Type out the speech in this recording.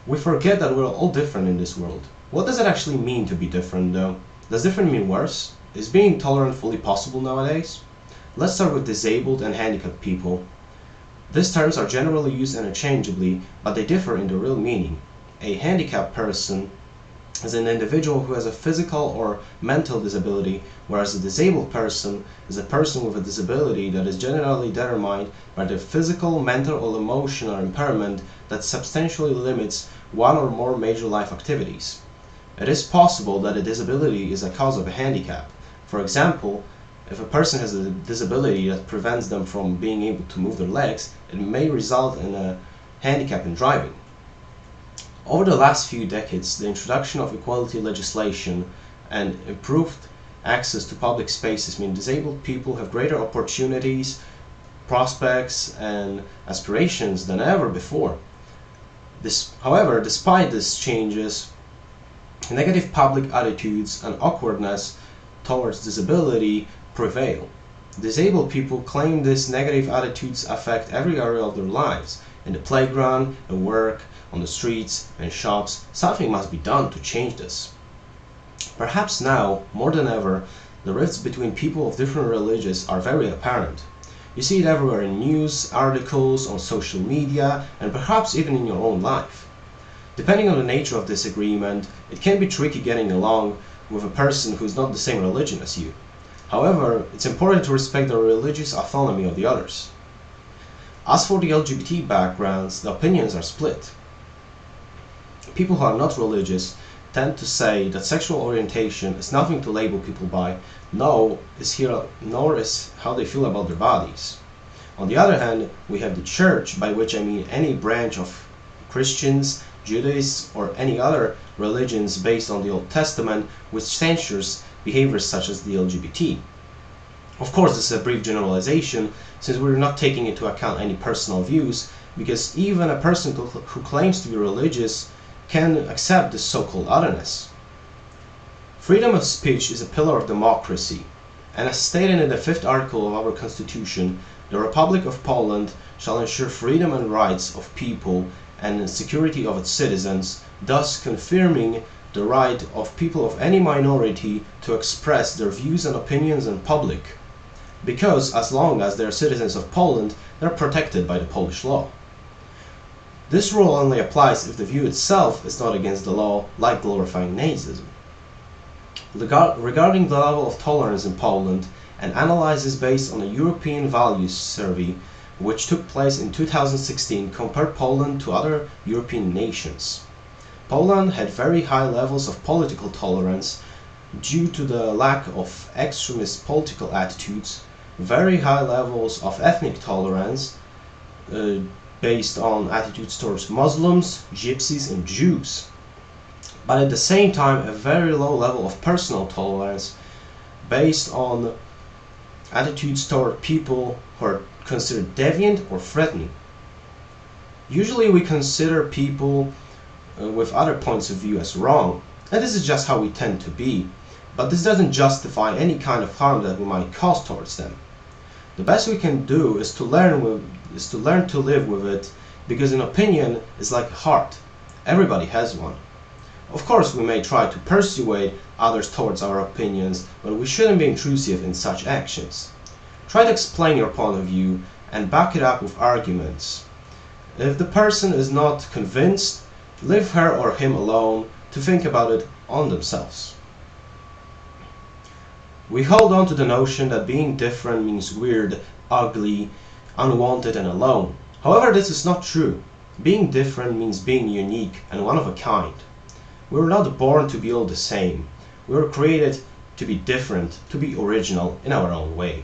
We forget that we're all different in this world. What does it actually mean to be different, though? Does different mean worse? Is being tolerant fully possible nowadays? Let's start with disabled and handicapped people. These terms are generally used interchangeably, but they differ in the real meaning. A handicapped person is an individual who has a physical or mental disability, whereas a disabled person is a person with a disability that is generally determined by the physical, mental, or emotional impairment that substantially limits one or more major life activities. It is possible that a disability is a cause of a handicap. For example, if a person has a disability that prevents them from being able to move their legs, it may result in a handicap in driving. Over the last few decades, the introduction of equality legislation and improved access to public spaces mean disabled people have greater opportunities, prospects, and aspirations than ever before. However, despite these changes, negative public attitudes and awkwardness towards disability prevail. Disabled people claim these negative attitudes affect every area of their lives. In the playground, at work, on the streets and shops, something must be done to change this. Perhaps now, more than ever, the rifts between people of different religions are very apparent. You see it everywhere in news, articles, on social media, and perhaps even in your own life. Depending on the nature of disagreement, it can be tricky getting along with a person who is not the same religion as you. However, it's important to respect the religious autonomy of the others. As for the LGBT backgrounds, the opinions are split. People who are not religious tend to say that sexual orientation is nothing to label people by, nor is how they feel about their bodies. On the other hand, we have the church, by which I mean any branch of Christians, Judaism, or any other religions based on the Old Testament, which censures behaviors such as the LGBT. Of course, this is a brief generalization, since we're not taking into account any personal views, because even a person who claims to be religious can accept this so-called otherness. Freedom of speech is a pillar of democracy, and as stated in the 5th article of our Constitution, the Republic of Poland shall ensure freedom and rights of people and security of its citizens, thus confirming the right of people of any minority to express their views and opinions in public, because as long as they are citizens of Poland, they are protected by the Polish law. This rule only applies if the view itself is not against the law, like glorifying Nazism. Regarding the level of tolerance in Poland, an analysis based on a European Values Survey, which took place in 2016, compared Poland to other European nations. Poland had very high levels of political tolerance due to the lack of extremist political attitudes, very high levels of ethnic tolerance based on attitudes towards Muslims, Gypsies, and Jews, but at the same time a very low level of personal tolerance based on attitudes toward people who are considered deviant or threatening. Usually we consider people with other points of view as wrong, and this is just how we tend to be, but this doesn't justify any kind of harm that we might cause towards them. The best we can do is to learn to live with it, because an opinion is like a heart. Everybody has one. Of course, we may try to persuade others towards our opinions, but we shouldn't be intrusive in such actions. Try to explain your point of view and back it up with arguments. If the person is not convinced, leave her or him alone to think about it on themselves. We hold on to the notion that being different means weird, ugly, unwanted, and alone. However, this is not true. Being different means being unique and one of a kind. We were not born to be all the same. We were created to be different, to be original in our own way.